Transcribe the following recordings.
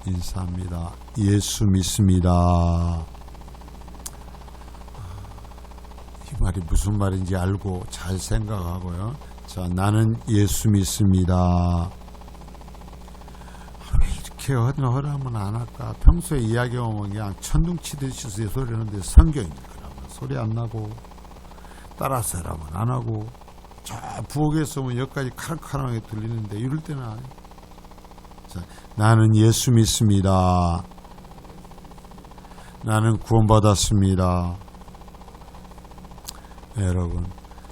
인사합니다. 예수 믿습니다. 이 말이 무슨 말인지 알고 잘 생각하고요. 자, 나는 예수 믿습니다. 왜 이렇게 허라면 안 할까? 평소에 이야기하면 그냥 천둥치듯이 소리 하는데 성경입니다. 소리 안 나고 따라서 하라면 안 하고 저 부엌에서 오면 여기까지 카랑카랑하게 들리는데 이럴 때는 아니에요. 자, 나는 예수 믿습니다. 나는 구원받았습니다. 네, 여러분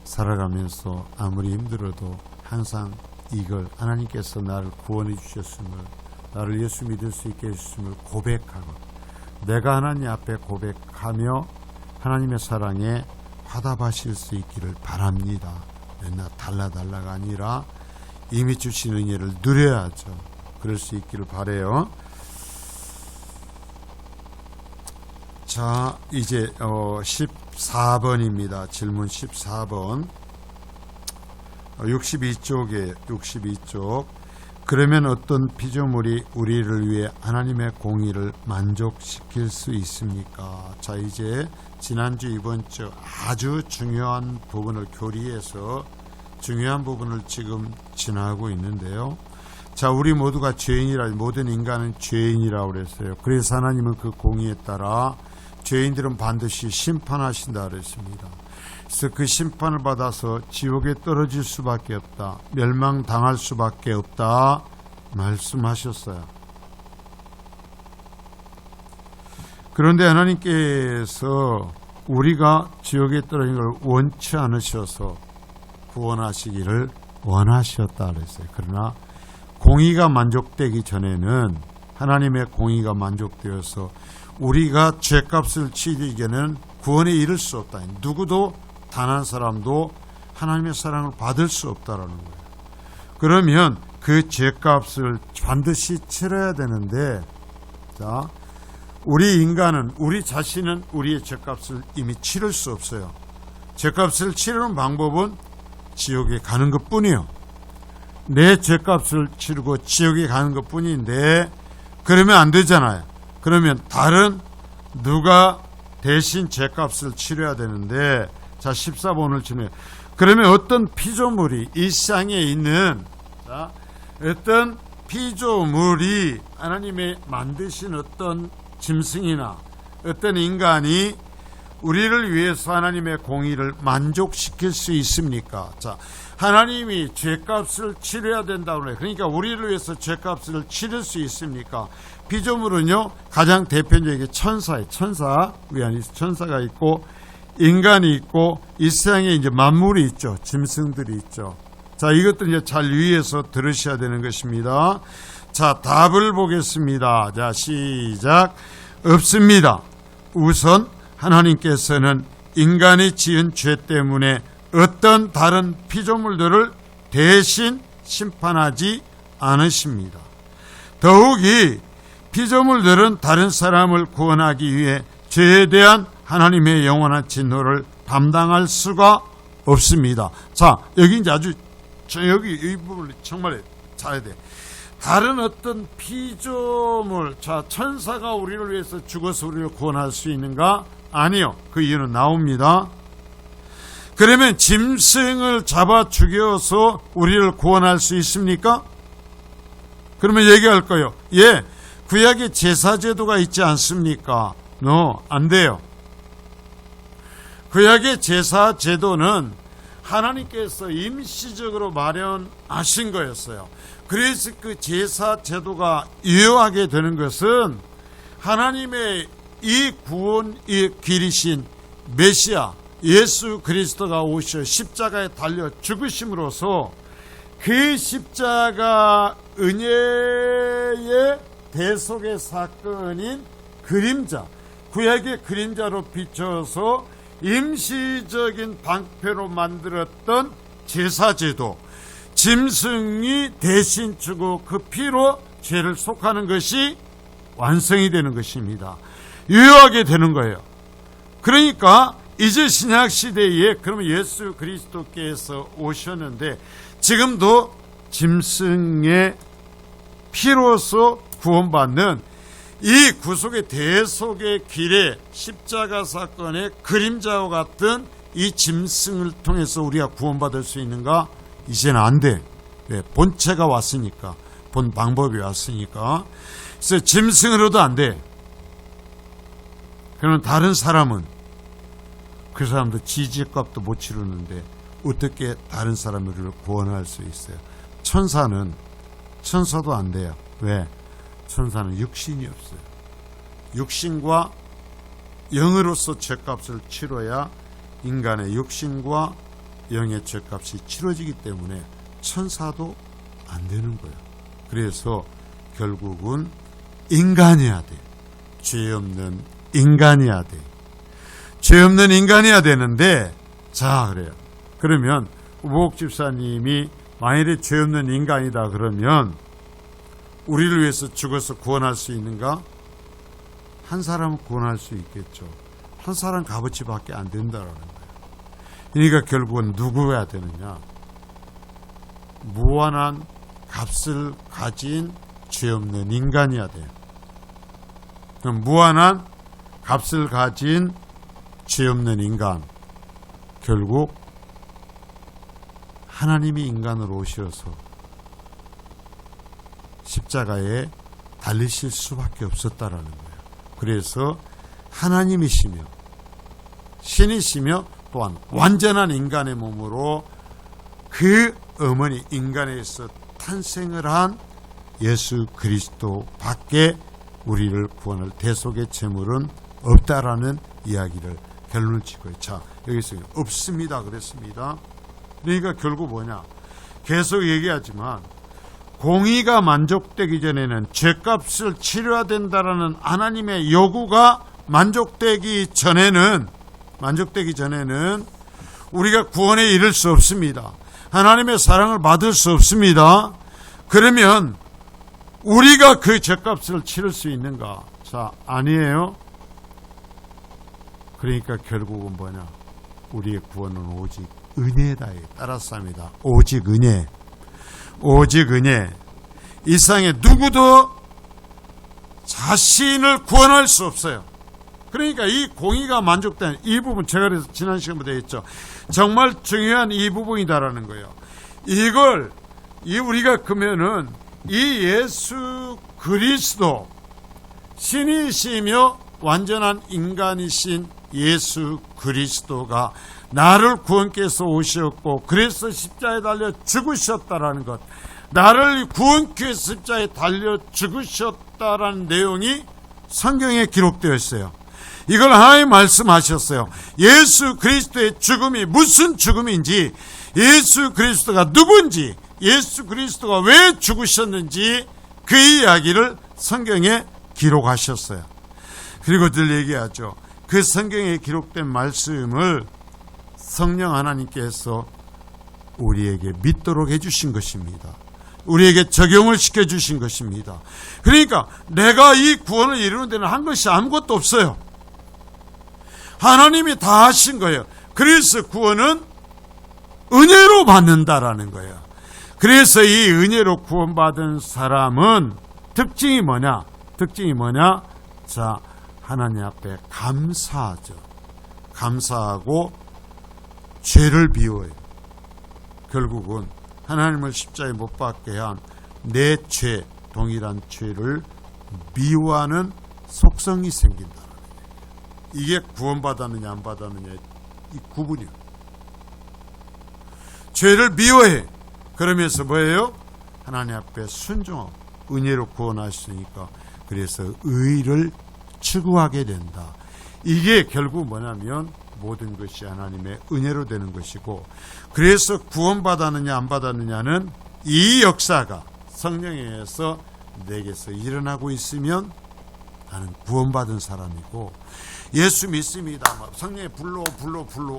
살아가면서 아무리 힘들어도 항상 이걸 하나님께서 나를 구원해 주셨음을, 나를 예수 믿을 수 있게 해주셨음을 고백하고 내가 하나님 앞에 고백하며 하나님의 사랑에 화답하실 수 있기를 바랍니다. 맨날 달라달라가 아니라 이미 주신 은혜를 누려야죠. 그럴 수 있기를 바라요. 자, 이제 14번입니다. 질문 14번. 62쪽. 그러면 어떤 피조물이 우리를 위해 하나님의 공의를 만족시킬 수 있습니까? 자, 이제 지난주 이번주 아주 중요한 부분을 교리해서 중요한 부분을 지금 지나고 있는데요. 자, 우리 모두가 죄인이라, 모든 인간은 죄인이라고 그랬어요. 그래서 하나님은 그 공의에 따라 죄인들은 반드시 심판하신다 그랬습니다. 그래서 그 심판을 받아서 지옥에 떨어질 수밖에 없다, 멸망당할 수밖에 없다 말씀하셨어요. 그런데 하나님께서 우리가 지옥에 떨어진 걸 원치 않으셔서 구원하시기를 원하셨다 그랬어요. 그러나 공의가 만족되기 전에는, 하나님의 공의가 만족되어서 우리가 죄값을 치르기에는 구원에 이를 수 없다. 누구도 단 한 사람도 하나님의 사랑을 받을 수 없다라는 거예요. 그러면 그 죄값을 반드시 치러야 되는데, 자, 우리 인간은, 우리 자신은 우리의 죄값을 이미 치를 수 없어요. 죄값을 치르는 방법은 지옥에 가는 것뿐이에요. 내 죄값을 치르고 지옥에 가는 것뿐인데, 그러면 안 되잖아요. 그러면 다른 누가 대신 죄값을 치러야 되는데, 자, 14번을 치네요. 그러면 어떤 피조물이, 이 세상에 있는, 자, 어떤 피조물이 하나님의 만드신 어떤 짐승이나 어떤 인간이 우리를 위해서 하나님의 공의를 만족시킬 수 있습니까? 자, 하나님이 죄값을 치러야 된다고 해요. 그러니까 우리를 위해서 죄값을 치를 수 있습니까? 피조물은요, 가장 대표적인 천사예요. 천사, 우리 안에 천사가 있고 인간이 있고 이 세상에 이제 만물이 있죠. 짐승들이 있죠. 자, 이것들 이제 잘 유의해서 들으셔야 되는 것입니다. 자, 답을 보겠습니다. 자, 시작. 없습니다. 우선 하나님께서는 인간이 지은 죄 때문에 어떤 다른 피조물들을 대신 심판하지 않으십니다. 더욱이 피조물들은 다른 사람을 구원하기 위해 죄에 대한 하나님의 영원한 진노를 담당할 수가 없습니다. 자, 여기 이제 아주, 여기 이 부분을 정말 잘해야 돼. 다른 어떤 피조물, 자, 천사가 우리를 위해서 죽어서 우리를 구원할 수 있는가? 아니요. 그 이유는 나옵니다. 그러면 짐승을 잡아 죽여서 우리를 구원할 수 있습니까? 그러면 얘기할 거예요. 예, 구약에 제사제도가 있지 않습니까? 안 돼요. 구약의 제사제도는 하나님께서 임시적으로 마련하신 거였어요. 그래서 그 제사제도가 유효하게 되는 것은 하나님의 이 구원의 길이신 메시아 예수 그리스도가 오셔 십자가에 달려 죽으심으로써 그 십자가 은혜의 대속의 사건인 그림자, 구약의 그림자로 비춰서 임시적인 방패로 만들었던 제사제도, 짐승이 대신 주고 그 피로 죄를 속하는 것이 완성이 되는 것입니다. 유효하게 되는 거예요. 그러니까 이제 신약시대에 그러면 예수 그리스도께서 오셨는데 지금도 짐승의 피로서 구원받는 이 구속의 대속의 길에 십자가 사건의 그림자와 같은 이 짐승을 통해서 우리가 구원받을 수 있는가? 이제는 안 돼. 왜? 본체가 왔으니까. 본 방법이 왔으니까. 그래서 짐승으로도 안 돼. 그러면 다른 사람은 그 사람도 지지값도 못 치르는데 어떻게 다른 사람을 구원할 수 있어요? 천사도 안 돼요. 왜? 천사는 육신이 없어요. 육신과 영으로서 죄값을 치러야 인간의 육신과 영의 죄값이 치러지기 때문에 천사도 안 되는 거예요. 그래서 결국은 인간이어야 돼. 죄 없는 인간이어야 돼. 죄 없는 인간이어야 되는데, 자, 그래요. 그러면 우복 집사님이 만일에 죄 없는 인간이다 그러면 우리를 위해서 죽어서 구원할 수 있는가? 한 사람은 구원할 수 있겠죠. 한 사람 값어치밖에 안 된다라는 거예요. 그러니까 결국은 누구여야 되느냐? 무한한 값을 가진 죄 없는 인간이어야 돼요. 그럼 무한한 값을 가진 죄 없는 인간, 결국 하나님이 인간으로 오셔서 십자가에 달리실 수밖에 없었다라는 거예요. 그래서 하나님이시며 신이시며 또한 완전한 인간의 몸으로 그 어머니 인간에서 탄생을 한 예수 그리스도 밖에 우리를 구원할 대속의 제물은 없다라는 이야기를 결론을 짓고요. 자, 여기서 없습니다 그랬습니다. 그러니까 결국 뭐냐? 계속 얘기하지만 공의가 만족되기 전에는 죄값을 치러야 된다라는 하나님의 요구가 만족되기 전에는 우리가 구원에 이를 수 없습니다. 하나님의 사랑을 받을 수 없습니다. 그러면 우리가 그 죄값을 치를 수 있는가? 자, 아니에요. 그러니까 결국은 뭐냐? 우리의 구원은 오직 은혜다에 따라서 합니다. 오직 은혜. 이 세상에 누구도 자신을 구원할 수 없어요. 그러니까 이 공의가 만족된 이 부분, 제가 그래서 지난 시간부터 했죠. 정말 중요한 이 부분이다라는 거예요. 이걸 우리가 그러면은 이 예수 그리스도 신이시며 완전한 인간이신 예수 그리스도가 나를 구원께서 오셨고 그래서 십자가에 달려 죽으셨다라는 것, 나를 구원케 해서 십자가에 달려 죽으셨다라는 내용이 성경에 기록되어 있어요. 이걸 하나님 말씀하셨어요. 예수 그리스도의 죽음이 무슨 죽음인지, 예수 그리스도가 누군지, 예수 그리스도가 왜 죽으셨는지 그 이야기를 성경에 기록하셨어요. 그리고 늘 얘기하죠. 그 성경에 기록된 말씀을 성령 하나님께서 우리에게 믿도록 해주신 것입니다. 우리에게 적용을 시켜주신 것입니다. 그러니까 내가 이 구원을 이루는 데는 한 것이 아무것도 없어요. 하나님이 다 하신 거예요. 그래서 구원은 은혜로 받는다라는 거예요. 그래서 이 은혜로 구원받은 사람은 특징이 뭐냐? 자, 하나님 앞에 감사하죠. 감사하고 죄를 비워요. 결국은 하나님을 십자가에 못 박게 한 내 죄, 동일한 죄를 미워하는 속성이 생긴다는 거예요. 이게 구원받았느냐 안 받았느냐 이 구분이에요. 죄를 미워해. 그러면서 뭐예요? 하나님 앞에 순종하고 은혜로 구원하시니까 그래서 의를 추구하게 된다. 이게 결국 뭐냐면 모든 것이 하나님의 은혜로 되는 것이고, 그래서 구원받았느냐 안 받았느냐는 이 역사가 성령에 의해서 내게서 일어나고 있으면 나는 구원받은 사람이고, 예수 믿습니다 성령의 불로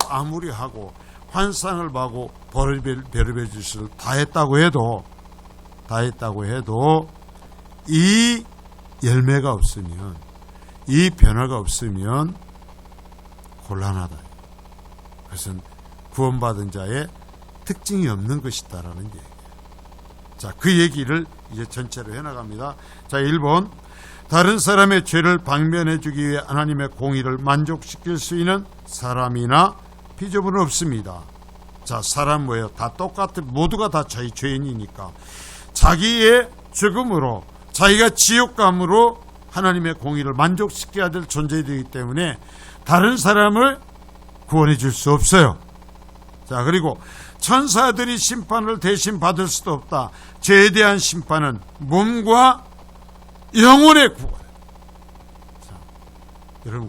아무리 하고 환상을 봐고 별의별 짓을 다 했다고 해도 이 열매가 없으면, 이 변화가 없으면 곤란하다. 그것은 구원받은 자의 특징이 없는 것이다라는 얘기예요. 자, 그 얘기를 이제 전체로 해나갑니다. 자, 1번. 다른 사람의 죄를 방면해 주기 위해 하나님의 공의를 만족시킬 수 있는 사람이나 비좁은 없습니다. 자, 사람 뭐예요? 다 똑같은, 모두가 다 자기 죄인이니까 자기의 죽음으로, 자기가 지옥감으로 하나님의 공의를 만족시켜야 될 존재이기 때문에 다른 사람을 구원해 줄 수 없어요. 자, 그리고 천사들이 심판을 대신 받을 수도 없다. 죄에 대한 심판은 몸과 영혼의 구원. 자, 여러분,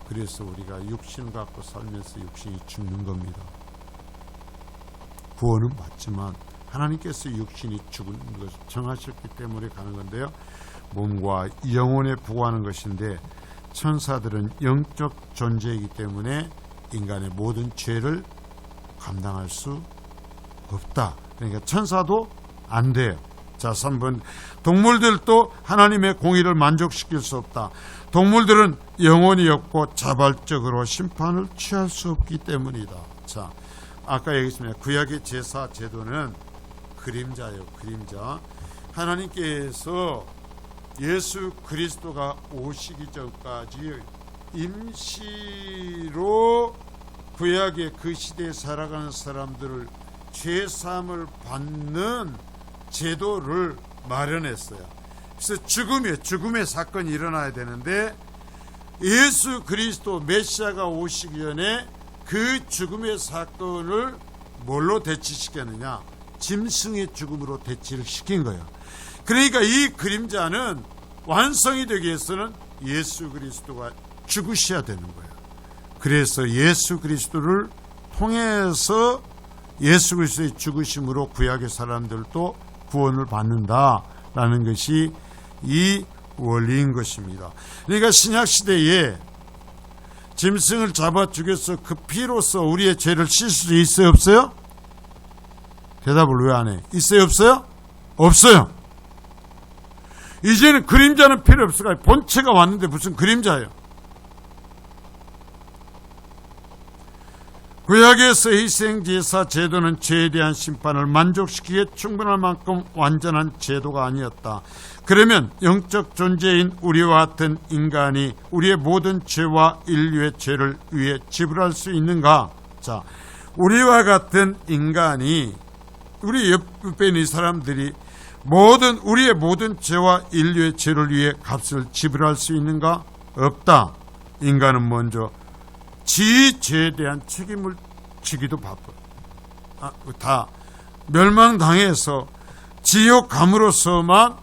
그래서 우리가 육신을 갖고 살면서 육신이 죽는 겁니다. 구원은 맞지만 하나님께서 육신이 죽는 것을 정하셨기 때문에 가는 건데요. 몸과 영혼에 부과하는 것인데 천사들은 영적 존재이기 때문에 인간의 모든 죄를 감당할 수 없다. 그러니까 천사도 안 돼요. 자, 3번. 동물들도 하나님의 공의를 만족시킬 수 없다. 동물들은 영혼이 없고 자발적으로 심판을 취할 수 없기 때문이다. 자, 아까 얘기했습니다. 구약의 제사 제도는 그림자예요. 그림자. 하나님께서 예수 그리스도가 오시기 전까지 임시로 구약의 그 시대에 살아가는 사람들을 죄사함을 받는 제도를 마련했어요. 그래서 죽음의 사건이 일어나야 되는데 예수 그리스도 메시아가 오시기 전에 그 죽음의 사건을 뭘로 대치시켰느냐? 짐승의 죽음으로 대치를 시킨 거예요. 그러니까 이 그림자는 완성이 되기 위해서는 예수 그리스도가 죽으셔야 되는 거예요. 그래서 예수 그리스도를 통해서 예수 그리스도의 죽으심으로 구약의 사람들도 구원을 받는다라는 것이 이 원리인 것입니다. 그러니까 신약시대에 짐승을 잡아 죽여서 그 피로써 우리의 죄를 씻을 수 있어요? 없어요? 대답을 왜 안 해? 있어요? 없어요? 없어요. 이제는 그림자는 필요 없어요. 본체가 왔는데 무슨 그림자예요? 구약에서 희생제사 제도는 죄에 대한 심판을 만족시키기에 충분할 만큼 완전한 제도가 아니었다. 그러면 영적 존재인 우리와 같은 인간이 우리의 모든 죄와 인류의 죄를 위해 지불할 수 있는가? 자, 우리와 같은 인간이, 우리 옆에 있는 사람들이 우리의 모든 죄와 인류의 죄를 위해 값을 지불할 수 있는가? 없다. 인간은 먼저 지 죄에 대한 책임을 지기도 바빠. 다 멸망당해서 지옥 감으로서만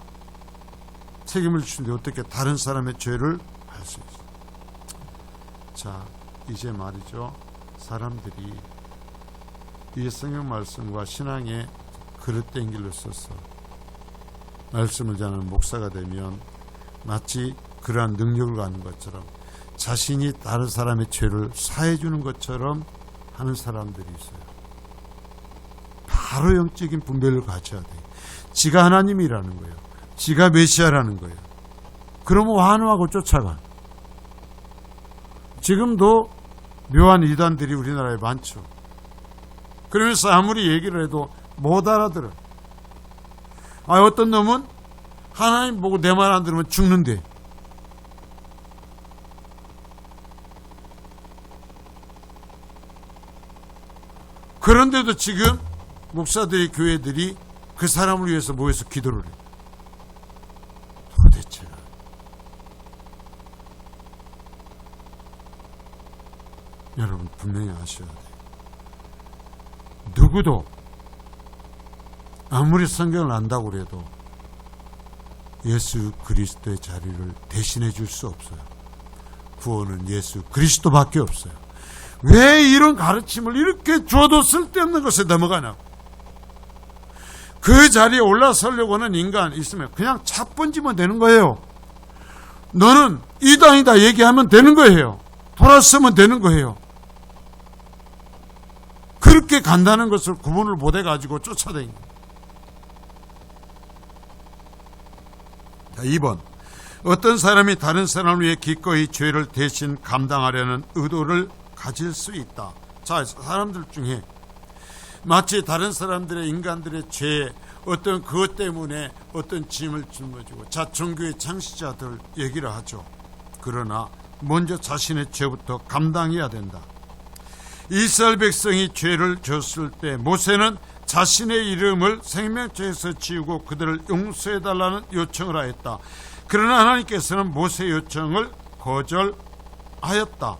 책임을 주는데 어떻게 다른 사람의 죄를 할 수 있어? 자, 이제 말이죠. 사람들이 이 성경 말씀과 신앙의 그릇된 길로 써서 말씀을 전하는 목사가 되면 마치 그러한 능력을 갖는 것처럼 자신이 다른 사람의 죄를 사해주는 것처럼 하는 사람들이 있어요. 바로 영적인 분별을 가져야 돼요. 지가 하나님이라는 거예요. 지가 메시아라는 거예요. 그러면 환호하고 쫓아가. 지금도 묘한 이단들이 우리나라에 많죠. 그러면서 아무리 얘기를 해도 못 알아들어. 어떤 놈은 하나님 보고 내 말 안 들으면 죽는데. 그런데도 지금 목사들이, 교회들이 그 사람을 위해서 모여서 기도를 해요. 도대체가. 여러분 분명히 아셔야 돼요. 누구도 아무리 성경을 안다고 해도 예수 그리스도의 자리를 대신해 줄 수 없어요. 구원은 예수 그리스도밖에 없어요. 왜 이런 가르침을 이렇게 줘도 쓸데없는 것에 넘어가냐? 그 자리에 올라서려고 하는 인간 있으면 그냥 차번지면 되는 거예요. 너는 이당이다 얘기하면 되는 거예요. 돌아서면 되는 거예요. 그렇게 간다는 것을 구분을 못해가지고 쫓아다니는. 자, 2번. 어떤 사람이 다른 사람을 위해 기꺼이 죄를 대신 감당하려는 의도를 가질 수 있다. 자, 사람들 중에 마치 다른 사람들의, 인간들의 죄에 어떤 그것 때문에 어떤 짐을 짊어지고 종교의 창시자들 얘기를 하죠. 그러나 먼저 자신의 죄부터 감당해야 된다. 이스라엘 백성이 죄를 졌을 때 모세는 자신의 이름을 생명책에서 지우고 그들을 용서해달라는 요청을 하였다. 그러나 하나님께서는 모세의 요청을 거절하였다.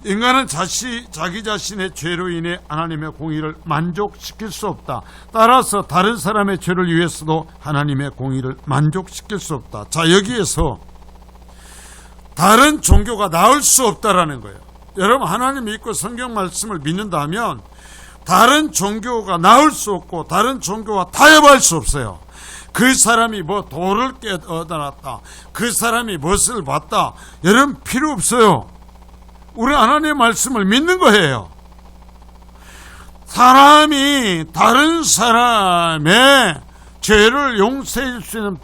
인간은 자기 자신의 죄로 인해 하나님의 공의를 만족시킬 수 없다. 따라서 다른 사람의 죄를 위해서도 하나님의 공의를 만족시킬 수 없다. 자, 여기에서 다른 종교가 나올 수 없다라는 거예요. 여러분, 하나님 믿고 성경 말씀을 믿는다면 다른 종교가 나올 수 없고 다른 종교와 타협할 수 없어요. 그 사람이 뭐 돌을 깨어놨다, 그 사람이 무엇을 봤다, 여러분 필요 없어요. 우리 하나님의 말씀을 믿는 거예요. 사람이 다른 사람의 죄를 용서해 줄 수 있는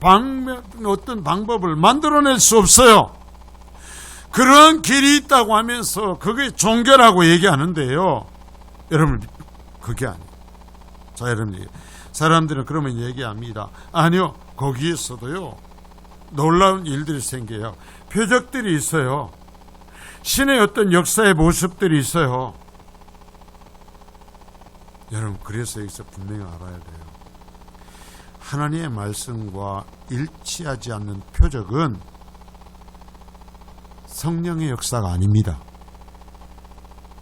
어떤 방법을 만들어낼 수 없어요. 그런 길이 있다고 하면서 그게 종교라고 얘기하는데요. 여러분, 그게 아니에요. 자, 여러분, 사람들은 그러면 얘기합니다. 아니요, 거기에서도요, 놀라운 일들이 생겨요. 표적들이 있어요. 신의 어떤 역사의 모습들이 있어요. 여러분, 그래서 여기서 분명히 알아야 돼요. 하나님의 말씀과 일치하지 않는 표적은 성령의 역사가 아닙니다.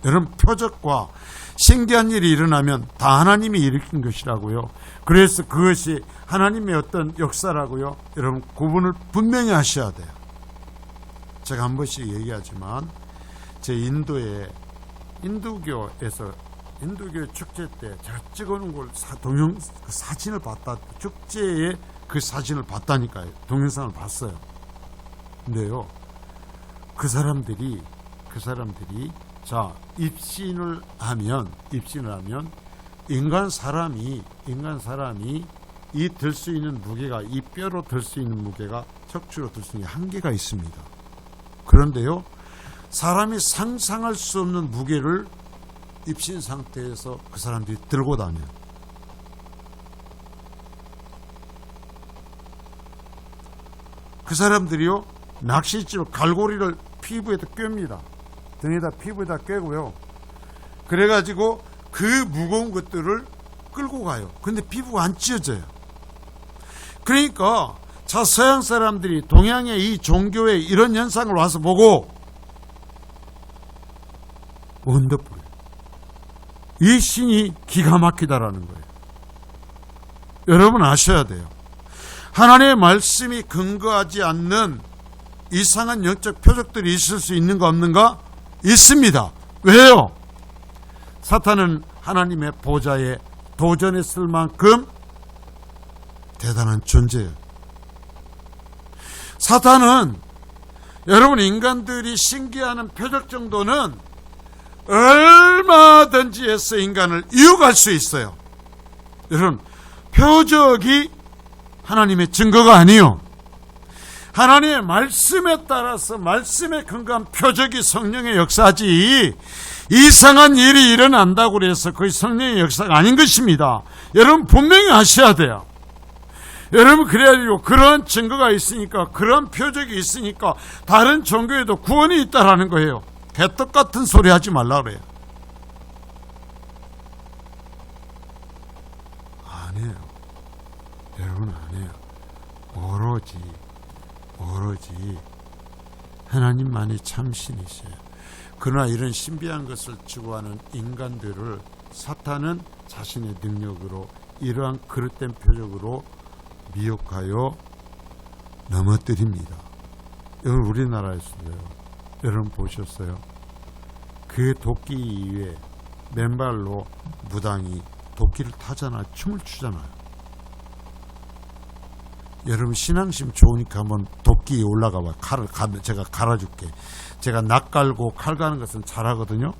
여러분, 표적과 신기한 일이 일어나면 다 하나님이 일으킨 것이라고요. 그래서 그것이 하나님의 어떤 역사라고요. 여러분, 구분을 분명히 하셔야 돼요. 제가 한 번씩 얘기하지만 제 인도교에서 인도교 축제 때 제가 찍어놓은 걸 사진을 봤다. 축제에 그 사진을 봤다니까요. 동영상을 봤어요. 근데요, 그 사람들이 자, 입신을 하면 인간 사람이 이 들 수 있는 무게가, 이 뼈로 들 수 있는 무게가 척추로 들 수 있는 한계가 있습니다. 그런데요, 사람이 상상할 수 없는 무게를 입신 상태에서 그 사람들이 들고 다녀요. 그 사람들이요, 낚싯줄 갈고리를 피부에다 꿰입니다. 등에다 피부에다 꿰고요. 그래가지고 그 무거운 것들을 끌고 가요. 근데 피부가 안 찢어져요. 그러니까 자, 서양 사람들이 동양의 이 종교의 이런 현상을 와서 보고 원더풀, 이 신이 기가 막히다라는 거예요. 여러분 아셔야 돼요. 하나님의 말씀이 근거하지 않는 이상한 영적 표적들이 있을 수 있는가 없는가? 있습니다. 왜요? 사탄은 하나님의 보좌에 도전했을 만큼 대단한 존재예요. 사탄은 여러분, 인간들이 신기하는 표적 정도는 얼마든지 해서 인간을 유혹할 수 있어요. 여러분, 표적이 하나님의 증거가 아니요, 하나님의 말씀에 따라서 말씀에 근거한 표적이 성령의 역사지, 이상한 일이 일어난다고 해서 그게 성령의 역사가 아닌 것입니다. 여러분 분명히 아셔야 돼요. 여러분, 그래가지고 그런 증거가 있으니까, 그런 표적이 있으니까 다른 종교에도 구원이 있다라는 거예요. 개떡 같은 소리 하지 말라 그래요. 아니에요. 여러분, 아니에요. 오로지 하나님만이 참신이세요. 그러나 이런 신비한 것을 추구하는 인간들을 사탄은 자신의 능력으로, 이러한 그릇된 표적으로 미혹하여 넘어뜨립니다. 여러분, 우리나라에서도요, 여러분 보셨어요? 그 도끼 위에 맨발로 무당이 도끼를 타잖아요. 춤을 추잖아요. 여러분, 신앙심 좋으니까 한번 도끼에 올라가 봐. 제가 갈아줄게. 제가 낙 갈고 칼 가는 것은 잘하거든요.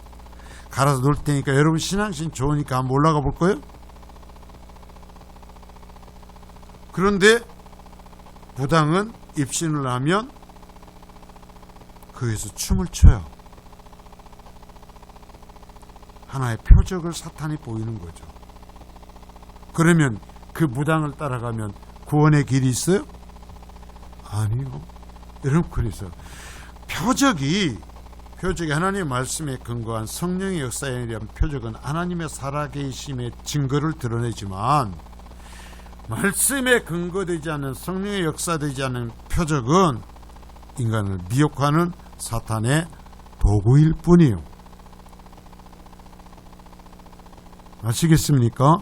갈아서 놓을 테니까 여러분 신앙심 좋으니까 한번 올라가 볼 거예요? 그런데 무당은 입신을 하면 거기서 춤을 춰요. 하나의 표적을 사탄이 보이는 거죠. 그러면 그 무당을 따라가면 구원의 길이 있어요? 아니요. 여러분, 그래서 표적이 하나님의 말씀에 근거한 성령의 역사에 대한 표적은 하나님의 살아계심의 증거를 드러내지만, 말씀에 근거되지 않는, 성령의 역사되지 않는 표적은 인간을 미혹하는 사탄의 도구일 뿐이에요. 아시겠습니까?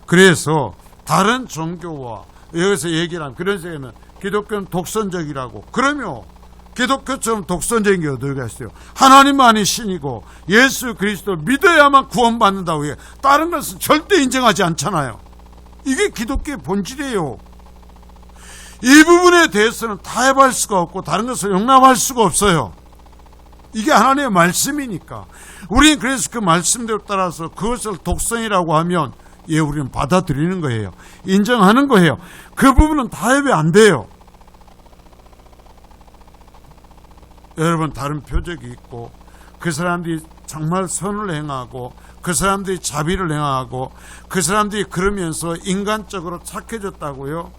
그래서 다른 종교와 여기서 얘기를 하면, 그런 식이면 기독교는 독선적이라고. 그러면 기독교처럼 독선적인 게 어디가 있어요? 하나님만이 신이고 예수 그리스도 믿어야만 구원받는다고 해요. 다른 것은 절대 인정하지 않잖아요. 이게 기독교의 본질이에요. 이 부분에 대해서는 타협할 수가 없고 다른 것을 용납할 수가 없어요. 이게 하나님의 말씀이니까. 우리는 그래서 그 말씀대로 따라서 그것을 독성이라고 하면 우리는 받아들이는 거예요. 인정하는 거예요. 그 부분은 타협이 안 돼요. 여러분, 다른 표적이 있고 그 사람들이 정말 선을 행하고 그 사람들이 자비를 행하고 그 사람들이 그러면서 인간적으로 착해졌다고요?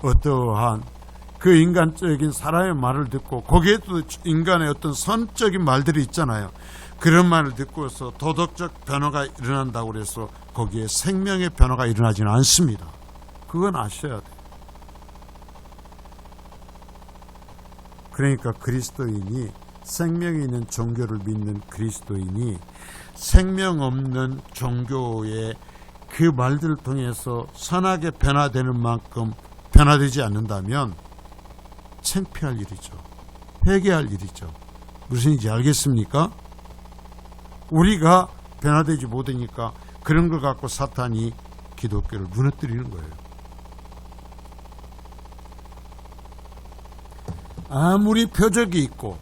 어떠한 그 인간적인 사람의 말을 듣고 거기에도 인간의 어떤 선적인 말들이 있잖아요. 그런 말을 듣고서 도덕적 변화가 일어난다고 해서 거기에 생명의 변화가 일어나지는 않습니다. 그건 아셔야 돼요. 그러니까 그리스도인이, 생명이 있는 종교를 믿는 그리스도인이 생명 없는 종교의 그 말들을 통해서 선하게 변화되는 만큼 변화되지 않는다면 창피할 일이죠. 회개할 일이죠. 무슨 일인지 알겠습니까? 우리가 변화되지 못하니까 그런 걸 갖고 사탄이 기독교를 무너뜨리는 거예요. 아무리 표적이 있고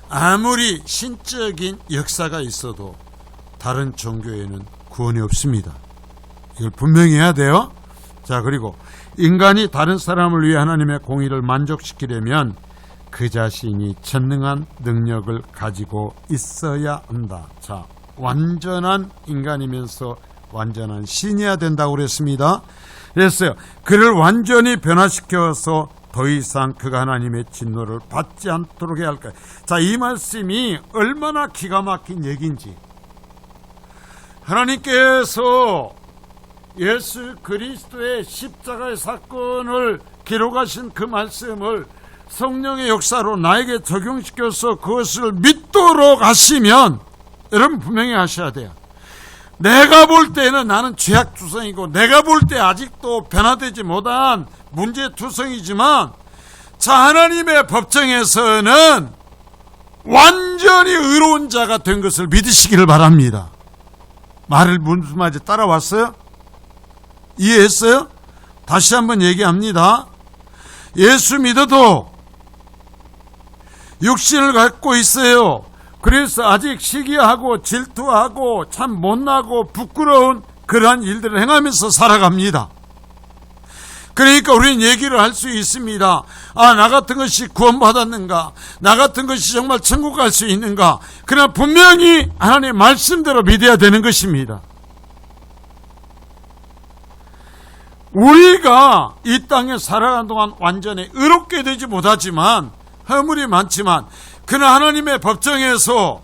아무리 신적인 역사가 있어도 다른 종교에는 구원이 없습니다. 이걸 분명히 해야 돼요. 자, 그리고 인간이 다른 사람을 위해 하나님의 공의를 만족시키려면 그 자신이 전능한 능력을 가지고 있어야 한다. 자, 완전한 인간이면서 완전한 신이어야 된다고 그랬습니다. 그랬어요. 그를 완전히 변화시켜서 더 이상 그가 하나님의 진노를 받지 않도록 해야 할까요? 자, 이 말씀이 얼마나 기가 막힌 얘기인지. 하나님께서 예수 그리스도의 십자가의 사건을 기록하신 그 말씀을 성령의 역사로 나에게 적용시켜서 그것을 믿도록 하시면 여러분 분명히 하셔야 돼요. 내가 볼 때는 나는 죄악투성이고 내가 볼 때 아직도 변화되지 못한 문제투성이지만, 자, 하나님의 법정에서는 완전히 의로운 자가 된 것을 믿으시기를 바랍니다. 말을 무슨 말인지 따라왔어요? 이해했어요? 다시 한번 얘기합니다. 예수 믿어도 육신을 갖고 있어요. 그래서 아직 시기하고 질투하고 참 못나고 부끄러운 그러한 일들을 행하면서 살아갑니다. 그러니까 우리는 얘기를 할 수 있습니다. 아, 나 같은 것이 구원받았는가? 나 같은 것이 정말 천국 갈 수 있는가? 그러나 분명히 하나님의 말씀대로 믿어야 되는 것입니다. 우리가 이 땅에 살아가는 동안 완전히 의롭게 되지 못하지만 허물이 많지만, 그러나 하나님의 법정에서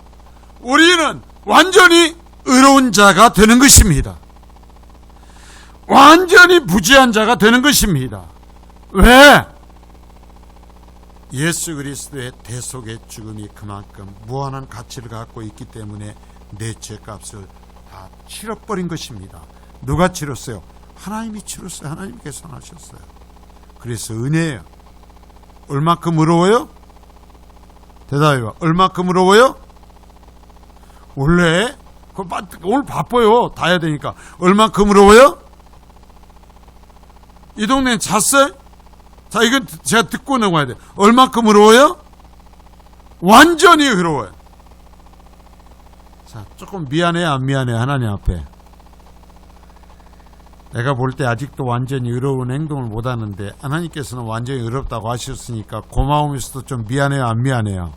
우리는 완전히 의로운 자가 되는 것입니다. 완전히 무죄한 자가 되는 것입니다. 왜? 예수 그리스도의 대속의 죽음이 그만큼 무한한 가치를 갖고 있기 때문에 내 죄값을 다 치러버린 것입니다. 누가 치렀어요? 하나님이 치렀어요. 하나님께서 하셨어요. 그래서 은혜예요. 얼마큼 의로워요? 대답해봐. 얼마큼 의로워요? 원래 오늘 바빠요. 다 해야 되니까. 얼마큼 의로워요? 이 동네는 잤어요? 자, 이건 제가 듣고 넘어가야 돼요. 얼마큼 의로워요? 완전히 의로워요. 자, 조금 미안해요, 안 미안해요? 하나님 앞에. 내가 볼 때 아직도 완전히 의로운 행동을 못하는데 하나님께서는 완전히 의롭다고 하셨으니까 고마우면서도 좀 미안해요, 안 미안해요?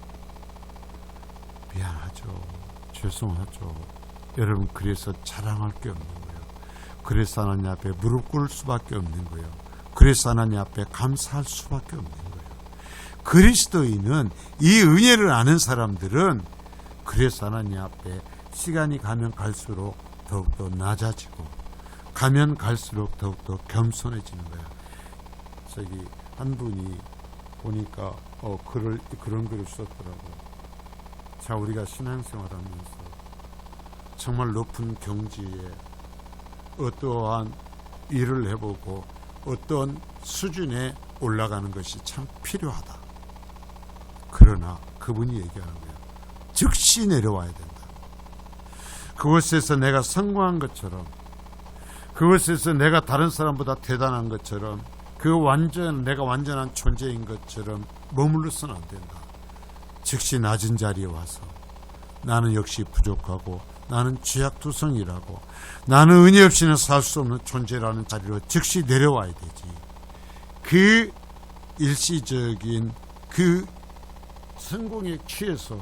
미안하죠. 죄송하죠. 여러분, 그래서 자랑할 게 없는 거예요. 그래서 하나님 앞에 무릎 꿇을 수밖에 없는 거예요. 그래서 하나님 앞에 감사할 수밖에 없는 거예요. 그리스도인은, 이 은혜를 아는 사람들은 그래서 하나님 앞에 시간이 가면 갈수록 더욱더 낮아지고 가면 갈수록 더욱더 겸손해지는 거야. 저기 한 분이 보니까 그런 글을 썼더라고요. 자, 우리가 신앙생활하면서 정말 높은 경지에 어떠한 일을 해보고 어떤 수준에 올라가는 것이 참 필요하다. 그러나 그분이 얘기하는 거예요. 즉시 내려와야 된다. 그것에서 내가 성공한 것처럼, 그것에서 내가 다른 사람보다 대단한 것처럼, 내가 완전한 존재인 것처럼 머물러서는 안 된다. 즉시 낮은 자리에 와서 나는 역시 부족하고 나는 죄악투성이라고, 나는 은혜 없이는 살 수 없는 존재라는 자리로 즉시 내려와야 되지. 그 일시적인 그 성공에 취해서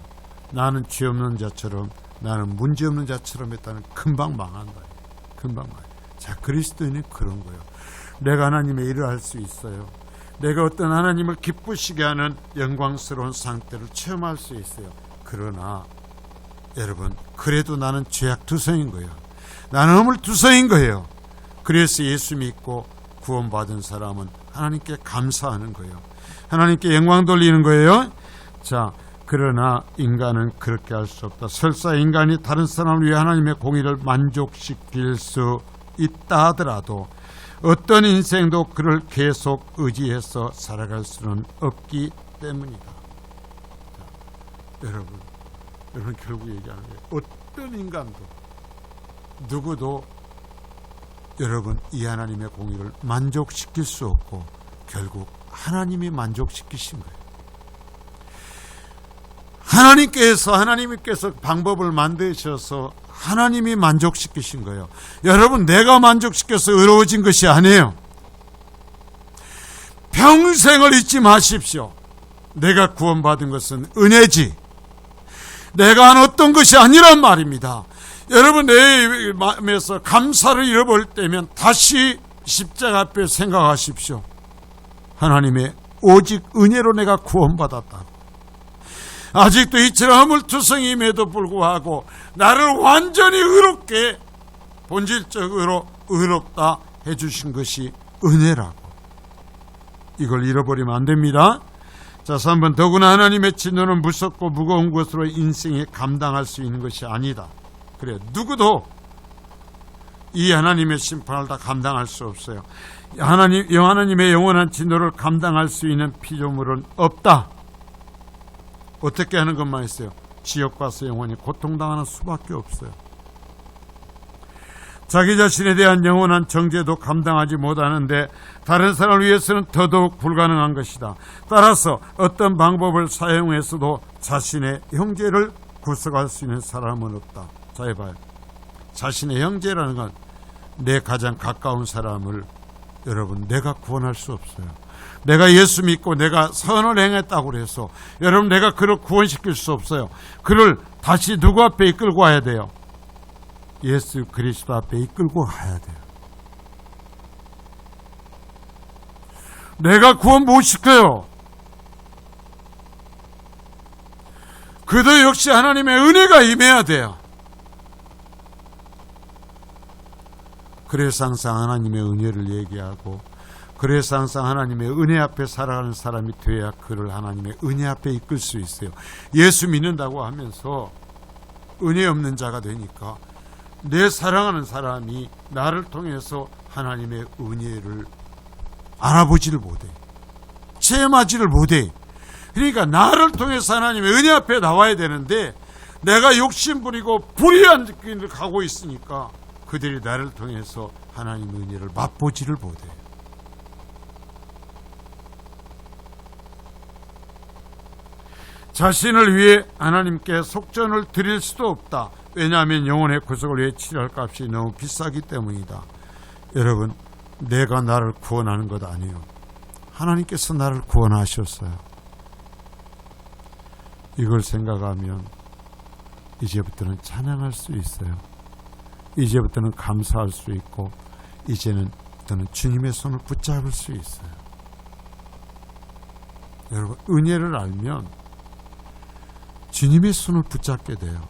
나는 죄 없는 자처럼, 나는 문제 없는 자처럼 했다는 금방 망한다. 금방 망해. 자, 그리스도인은 그런 거예요. 내가 하나님의 일을 할 수 있어요. 내가 어떤 하나님을 기쁘시게 하는 영광스러운 상태를 체험할 수 있어요. 그러나 여러분, 그래도 나는 죄악투성인 거예요. 나는 허물투성인 거예요. 그래서 예수 믿고 구원받은 사람은 하나님께 감사하는 거예요. 하나님께 영광 돌리는 거예요. 자, 그러나 인간은 그렇게 할 수 없다. 설사 인간이 다른 사람을 위해 하나님의 공의를 만족시킬 수 있다 하더라도 어떤 인생도 그를 계속 의지해서 살아갈 수는 없기 때문이다. 자, 여러분 결국 얘기하는 거예요. 어떤 인간도, 누구도 여러분 이 하나님의 공의를 만족시킬 수 없고 결국 하나님이 만족시키신 거예요. 하나님께서 방법을 만드셔서 하나님이 만족시키신 거예요. 여러분, 내가 만족시켜서 의로워진 것이 아니에요. 평생을 잊지 마십시오. 내가 구원받은 것은 은혜지, 내가 한 어떤 것이 아니란 말입니다. 여러분, 내 마음에서 감사를 잃어버릴 때면 다시 십자가 앞에 생각하십시오. 하나님의 오직 은혜로 내가 구원받았다고. 아직도 이처럼 허물투성임에도 불구하고 나를 완전히 의롭게, 본질적으로 의롭다 해주신 것이 은혜라고. 이걸 잃어버리면 안 됩니다. 자, 3번, 더구나 하나님의 진노는 무섭고 무거운 것으로 인생에 감당할 수 있는 것이 아니다. 그래, 누구도 이 하나님의 심판을 다 감당할 수 없어요. 하나님의 영원한 진노를 감당할 수 있는 피조물은 없다. 어떻게 하는 것만 있어요? 지옥 가서 영원히 고통당하는 수밖에 없어요. 자기 자신에 대한 영원한 정죄도 감당하지 못하는데 다른 사람을 위해서는 더더욱 불가능한 것이다. 따라서 어떤 방법을 사용해서도 자신의 형제를 구속할 수 있는 사람은 없다. 자, 해봐요. 자신의 형제라는 건 내 가장 가까운 사람을 여러분, 내가 구원할 수 없어요. 내가 예수 믿고 내가 선을 행했다고 해서 여러분, 내가 그를 구원시킬 수 없어요. 그를 다시 누구 앞에 이끌고 와야 돼요? 예수 그리스도 앞에 이끌고 가야 돼요. 내가 구원 못 시켜요. 그도 역시 하나님의 은혜가 임해야 돼요. 그래서 항상 하나님의 은혜를 얘기하고, 그래서 항상 하나님의 은혜 앞에 살아가는 사람이 돼야 그를 하나님의 은혜 앞에 이끌 수 있어요. 예수 믿는다고 하면서 은혜 없는 자가 되니까 내 사랑하는 사람이 나를 통해서 하나님의 은혜를 알아보지를 못해, 체험하지를 못해. 그러니까 나를 통해서 하나님의 은혜 앞에 나와야 되는데 내가 욕심부리고 불의한 길을 가고 있으니까 그들이 나를 통해서 하나님의 은혜를 맛보지를 못해. 자신을 위해 하나님께 속전을 드릴 수도 없다. 왜냐하면 영혼의 구속을 위해 치료할 값이 너무 비싸기 때문이다. 여러분, 내가 나를 구원하는 것 아니에요. 하나님께서 나를 구원하셨어요. 이걸 생각하면 이제부터는 찬양할 수 있어요. 이제부터는 감사할 수 있고 이제는 저는 주님의 손을 붙잡을 수 있어요. 여러분, 은혜를 알면 주님의 손을 붙잡게 돼요.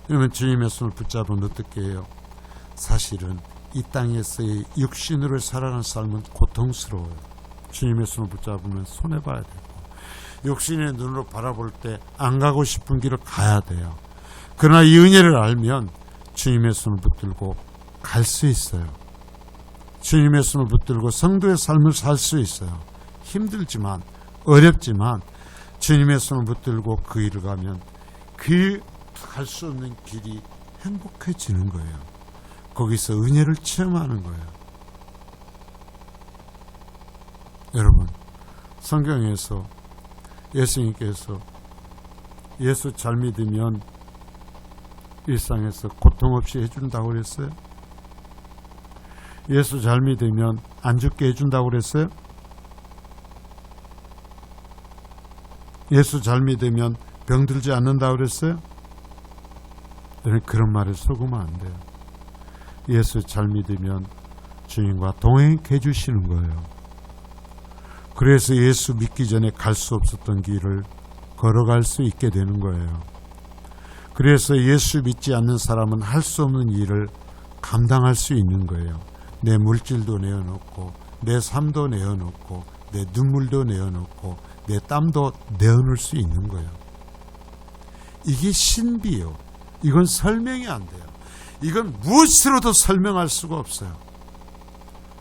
그러면 주님의 손을 붙잡으면 어떻게 해요? 사실은 이 땅에서의 육신으로 살아가는 삶은 고통스러워요. 주님의 손을 붙잡으면 손해봐야 되고, 육신의 눈으로 바라볼 때 안 가고 싶은 길을 가야 돼요. 그러나 이 은혜를 알면 주님의 손을 붙들고 갈 수 있어요. 주님의 손을 붙들고 성도의 삶을 살 수 있어요. 힘들지만, 어렵지만 주님의 손을 붙들고 그 길을 가면 그 갈 수 없는 길이 행복해지는 거예요. 거기서 은혜를 체험하는 거예요. 여러분, 성경에서 예수님께서 예수 잘 믿으면 일상에서 고통 없이 해준다고 그랬어요? 예수 잘 믿으면 안 죽게 해준다고 그랬어요? 예수 잘 믿으면 병들지 않는다고 그랬어요? 그런 말에 속으면 안 돼요. 예수 잘 믿으면 주님과 동행해 주시는 거예요. 그래서 예수 믿기 전에 갈 수 없었던 길을 걸어갈 수 있게 되는 거예요. 그래서 예수 믿지 않는 사람은 할 수 없는 일을 감당할 수 있는 거예요. 내 물질도 내어놓고, 내 삶도 내어놓고, 내 눈물도 내어놓고, 내 땀도 내어놓을 수 있는 거예요. 이게 신비요. 이건 설명이 안 돼요. 이건 무엇으로도 설명할 수가 없어요.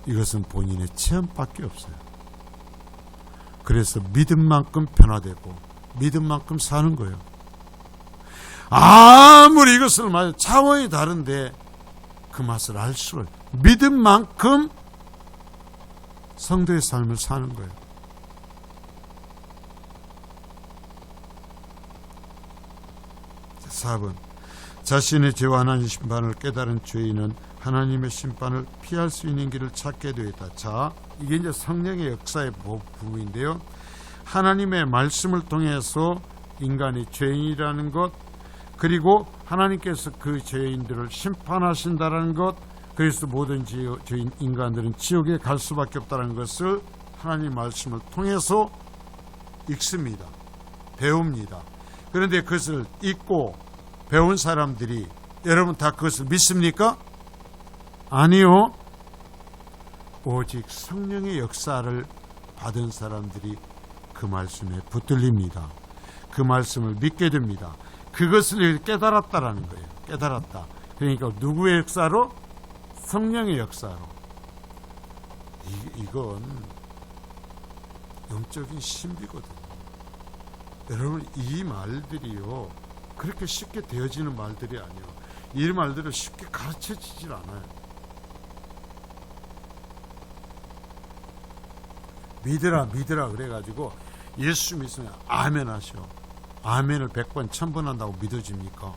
이것은 본인의 체험밖에 없어요. 그래서 믿은 만큼 변화되고 믿은 만큼 사는 거예요. 아무리 이것을 차원이 다른데 그 맛을 알 수가 없어요. 믿은 만큼 성도의 삶을 사는 거예요. 4번, 자신의 죄와 하나님의 심판을 깨달은 죄인은 하나님의 심판을 피할 수 있는 길을 찾게 되어 있다. 자, 이게 이제 성령의 역사의 부분인데요. 하나님의 말씀을 통해서 인간이 죄인이라는 것, 그리고 하나님께서 그 죄인들을 심판하신다는 것, 그래서 모든 죄인 인간들은 지옥에 갈 수밖에 없다는 것을 하나님 말씀을 통해서 읽습니다. 배웁니다. 그런데 그것을 읽고 배운 사람들이 여러분 다 그것을 믿습니까? 아니요. 오직 성령의 역사를 받은 사람들이 그 말씀에 붙들립니다. 그 말씀을 믿게 됩니다. 그것을 깨달았다라는 거예요. 깨달았다. 그러니까 누구의 역사로? 성령의 역사로. 이건 영적인 신비거든요. 여러분, 이 말들이요, 그렇게 쉽게 되어지는 말들이 아니에요. 이 말들은 쉽게 가르쳐지질 않아요. 믿으라 그래가지고 예수 믿으면 아멘 하셔. 아멘을 100번 1000번 한다고 믿어집니까?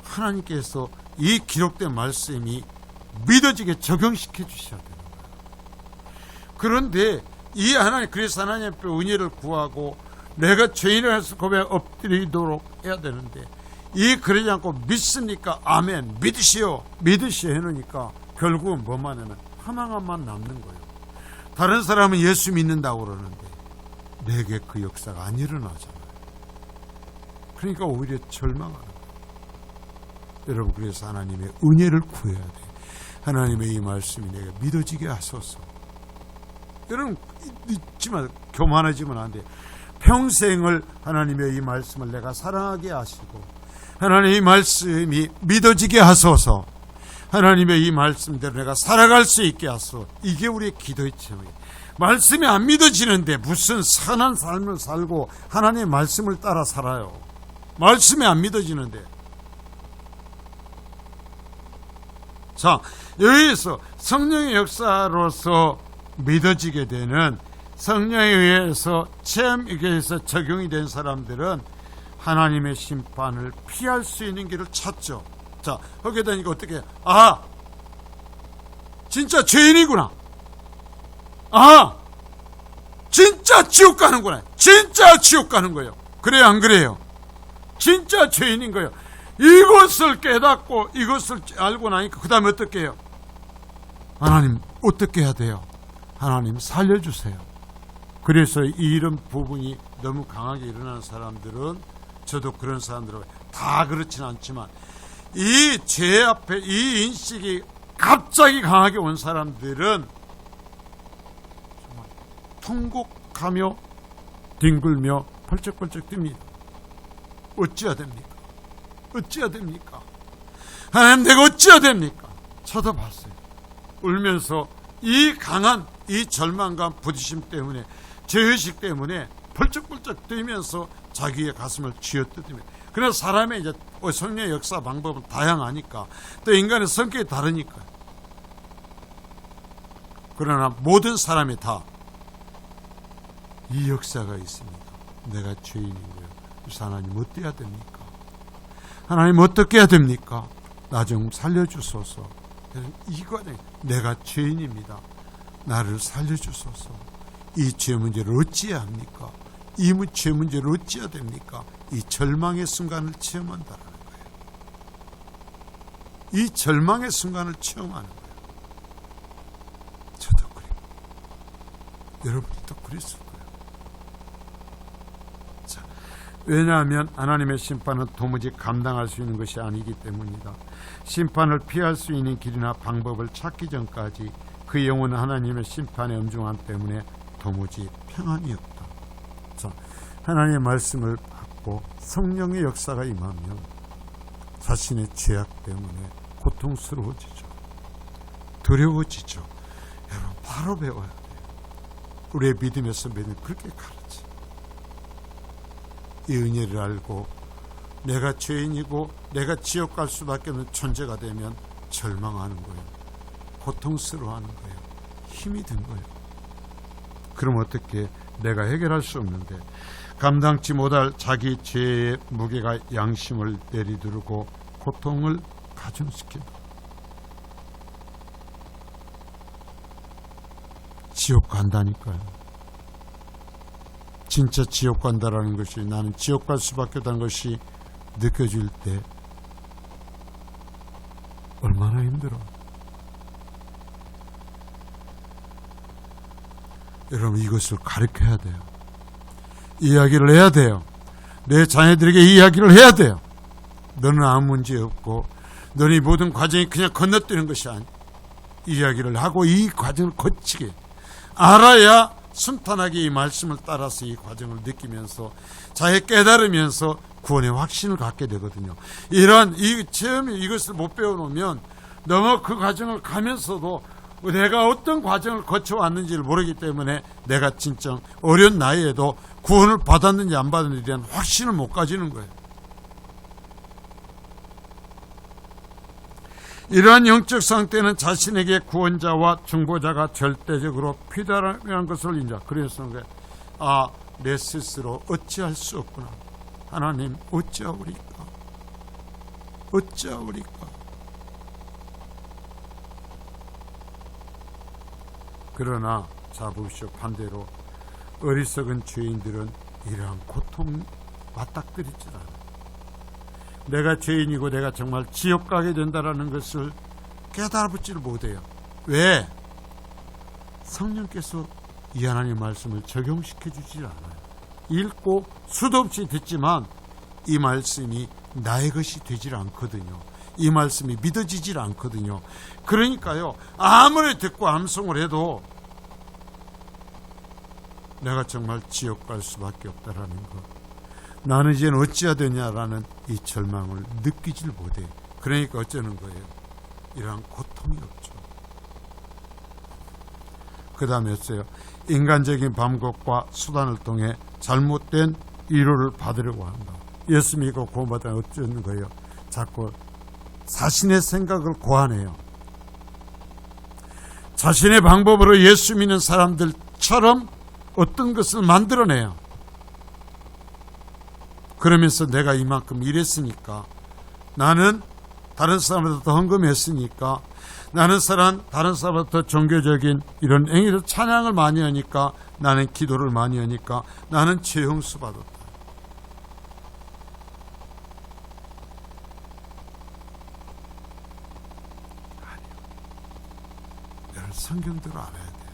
하나님께서 이 기록된 말씀이 믿어지게 적용시켜 주셔야 되는 거예요. 그런데 이 하나님, 그래서 하나님 앞에 은혜를 구하고 내가 죄인을 고백 엎드리도록 해야 되는데, 이 그러지 않고 믿습니까? 아멘, 믿으시오 해놓으니까 결국은 뭐만 하면 하나만 남는 거예요. 다른 사람은 예수 믿는다고 그러는데 내게 그 역사가 안 일어나잖아요. 그러니까 오히려 절망하는 거예요. 여러분, 그래서 하나님의 은혜를 구해야 돼요. 하나님의 이 말씀이 내가 믿어지게 하소서. 여러분, 잊지만, 교만하지만 안 돼요. 평생을 하나님의 이 말씀을 내가 사랑하게 하시고 하나님의 이 말씀이 믿어지게 하소서. 하나님의 이 말씀대로 내가 살아갈 수 있게 하소서. 이게 우리의 기도의 체험이에요. 말씀이 안 믿어지는데 무슨 선한 삶을 살고 하나님의 말씀을 따라 살아요. 말씀이 안 믿어지는데. 자, 여기에서 성령의 역사로서 믿어지게 되는, 성령에 의해서 체험에 의해서 적용이 된 사람들은 하나님의 심판을 피할 수 있는 길을 찾죠. 자, 하게 되니까 어떻게, 진짜 죄인이구나. 진짜 지옥 가는구나. 진짜 지옥 가는 거예요. 그래요, 안 그래요? 진짜 죄인인 거예요. 이것을 깨닫고 이것을 알고 나니까 그 다음에 어떻게 해요? 하나님 어떻게 해야 돼요? 하나님 살려주세요. 그래서 이런 부분이 너무 강하게 일어나는 사람들은, 저도 그런 사람들은 다 그렇지는 않지만, 이 죄 앞에 이 인식이 갑자기 강하게 온 사람들은 정말 통곡하며 뒹굴며 펄쩍펄쩍 뜁니다. 어찌해야 됩니까? 어찌해야 됩니까? 하나님, 내가 어찌해야 됩니까? 쳐다봤어요. 울면서 이 강한 이 절망감, 부딪힘 때문에, 죄의식 때문에 펄쩍펄쩍 뛰면서 자기의 가슴을 쥐어뜯으며, 그러나 사람의 이제 성령의 역사 방법은 다양하니까, 또 인간의 성격이 다르니까. 그러나 모든 사람이 다 이 역사가 있습니다. 내가 죄인이고요. 그래서 하나님 어떻게 해야 됩니까? 하나님 어떻게 해야 됩니까? 나 좀 살려주소서. 이 과정에 내가 죄인입니다. 나를 살려주소서. 이 죄 문제를 어찌해야 합니까? 이 죄 문제를 어찌해야 됩니까? 이 절망의 순간을 체험한다는 거예요. 이 절망의 순간을 체험하는 거예요. 저도 그래요. 여러분도 그랬을 거예요. 자, 왜냐하면 하나님의 심판은 도무지 감당할 수 있는 것이 아니기 때문이다. 심판을 피할 수 있는 길이나 방법을 찾기 전까지 그 영혼은 하나님의 심판의 엄중함 때문에 도무지 평안이 없다. 자, 하나님의 말씀을 받고 성령의 역사가 임하면 자신의 죄악 때문에 고통스러워지죠. 두려워지죠. 여러분, 바로 배워야 돼요. 우리의 믿음의 선배는 그렇게 가르쳐. 이 은혜를 알고 내가 죄인이고 내가 지옥 갈 수밖에 없는 존재가 되면 절망하는 거예요. 고통스러워하는 거예요. 힘이 든 거예요. 그럼 어떻게? 내가 해결할 수 없는데 감당치 못할 자기 죄의 무게가 양심을 내리두르고 고통을 가중시킨다. 지옥 간다니까요. 진짜 지옥 간다라는 것이, 나는 지옥 갈 수밖에 없다는 것이 느껴질 때 얼마나 힘들어. 여러분, 이것을 가르쳐야 돼요. 이야기를 해야 돼요. 내 자녀들에게 이야기를 해야 돼요. 너는 아무 문제 없고 너는 이 모든 과정이 그냥 건너뛰는 것이 아니야. 이야기를 하고 이 과정을 거치게 알아야 순탄하게 이 말씀을 따라서 이 과정을 느끼면서 자해 깨달으면서 구원의 확신을 갖게 되거든요. 이러한 이 체험이, 이것을 못 배워놓으면 너무 그 과정을 가면서도 내가 어떤 과정을 거쳐왔는지를 모르기 때문에 내가 진짜 어려운 나이에도 구원을 받았는지 안 받았는지에 대한 확신을 못 가지는 거예요. 이러한 영적 상태는 자신에게 구원자와 중보자가 절대적으로 필요하다는 것을 인정. 그래서 내 스스로 어찌할 수 없구나. 하나님 어찌하오리까? 어찌하오리까? 그러나 자 보십시오. 반대로 어리석은 죄인들은 이러한 고통 맞닥뜨리질 않아요. 내가 죄인이고 내가 정말 지옥 가게 된다라는 것을 깨달아보지를 못해요. 왜? 성령께서 이 하나님의 말씀을 적용시켜 주질 않아요. 읽고 수도 없이 듣지만 이 말씀이 나의 것이 되질 않거든요. 이 말씀이 믿어지질 않거든요. 그러니까요, 아무리 듣고 암송을 해도 내가 정말 지옥 갈 수밖에 없다라는 것, 나는 이제는 어찌해야 되냐라는 이 절망을 느끼질 못해요. 그러니까 어쩌는 거예요? 이러한 고통이 없죠. 그 다음에 어째요? 인간적인 방법과 수단을 통해 잘못된 위로를 받으려고 한다. 예수 믿고 구원받으면 어쩌는 거예요? 자꾸 자신의 생각을 고안해요. 자신의 방법으로 예수 믿는 사람들처럼 어떤 것을 만들어내요. 그러면서 내가 이만큼 일했으니까, 나는 다른 사람보다 더 헌금했으니까, 나는 다른 사람보다 더 종교적인 이런 행위를 찬양을 많이 하니까, 나는 기도를 많이 하니까 나는 죄 용서 받았다. 성경대로 알아야 돼요.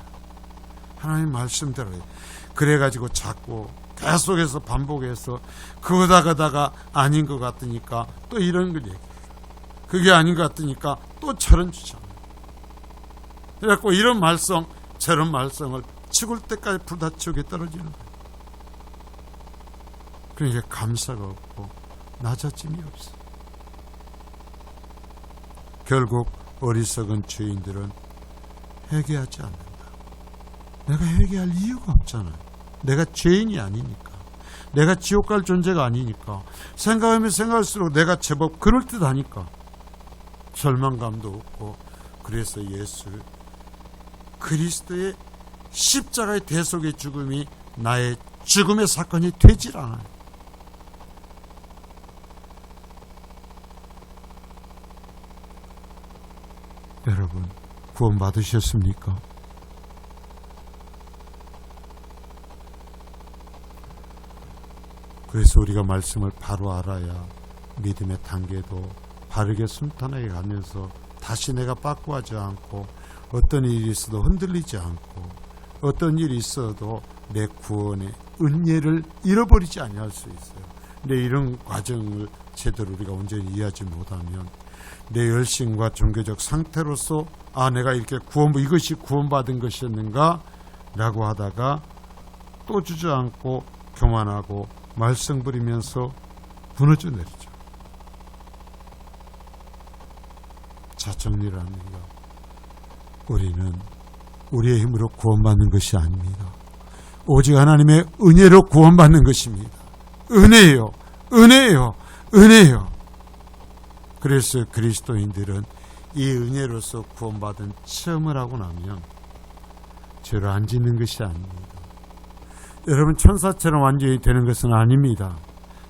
하나님 말씀대로. 그래가지고 자꾸 계속해서 반복해서 그러다가 아닌 것 같으니까 또 이런 걸 얘기해요. 그게 아닌 것 같으니까 또 저런 주장. 그래갖고 이런 말씀 저런 말씀을 죽을 때까지 불다치우게 떨어지는 거예요. 그러니까 감사가 없고 낮아짐이 없어요. 결국 어리석은 죄인들은 회개하지 않는다. 내가 회개할 이유가 없잖아요. 내가 죄인이 아니니까. 내가 지옥 갈 존재가 아니니까. 생각하면 생각할수록 내가 제법 그럴듯하니까. 절망감도 없고. 그래서 예수를 그리스도의 십자가의 대속의 죽음이 나의 죽음의 사건이 되질 않아요. 여러분, 구원 받으셨습니까? 그래서 우리가 말씀을 바로 알아야 믿음의 단계도 바르게 순탄하게 가면서 다시 내가 빠꾸하지 않고 어떤 일이 있어도 흔들리지 않고 어떤 일이 있어도 내 구원의 은혜를 잃어버리지 아니할 수 있어요. 근데 이런 과정을 제대로 우리가 온전히 이해하지 못하면 내 열심과 종교적 상태로서 내가 이렇게 이것이 구원받은 것이었는가 라고 하다가 또 주저앉고 교만하고 말썽 부리면서 무너져 내리죠. 자, 정리를 합니다. 우리는 우리의 힘으로 구원받는 것이 아닙니다. 오직 하나님의 은혜로 구원받는 것입니다. 은혜예요. 은혜예요. 은혜예요. 그래서 그리스도인들은 이 은혜로서 구원받은 체험을 하고 나면 죄를 안 짓는 것이 아닙니다. 여러분, 천사처럼 완전히 되는 것은 아닙니다.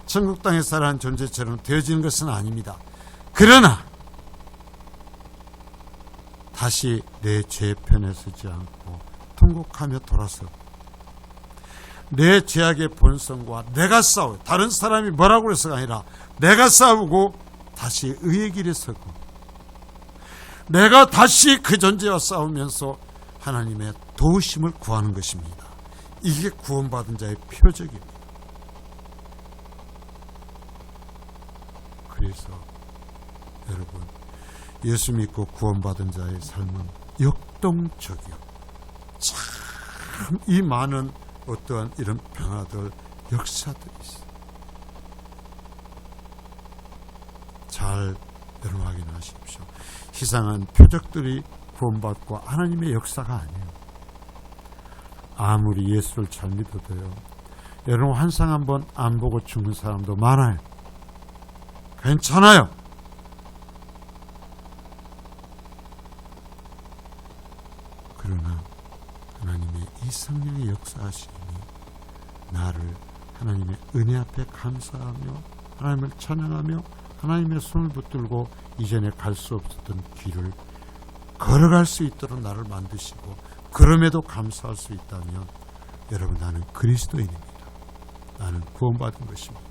천국 땅에 살아가는 존재처럼 되어지는 것은 아닙니다. 그러나 다시 내 죄의 편에 서지 않고 통곡하며 돌아서 내 죄악의 본성과 내가 싸워, 다른 사람이 뭐라고 해서가 아니라 내가 싸우고 다시 의의 길에 서고 내가 다시 그 존재와 싸우면서 하나님의 도우심을 구하는 것입니다. 이게 구원받은 자의 표적입니다. 그래서 여러분, 예수 믿고 구원받은 자의 삶은 역동적이요. 참 이 많은 어떠한 이런 변화들, 역사들이 있어요. 잘 여러분 확인하십시오. 희상한 표적들이 구원받고 하나님의 역사가 아니에요. 아무리 예수를 잘 믿어도요, 여러분 환상 한번 안 보고 죽는 사람도 많아요. 괜찮아요. 그러나 하나님의 이 성령의 역사하심이 나를 하나님의 은혜 앞에 감사하며 하나님을 찬양하며 하나님의 손을 붙들고 이전에 갈 수 없었던 길을 걸어갈 수 있도록 나를 만드시고 그럼에도 감사할 수 있다면 여러분, 나는 그리스도인입니다. 나는 구원받은 것입니다.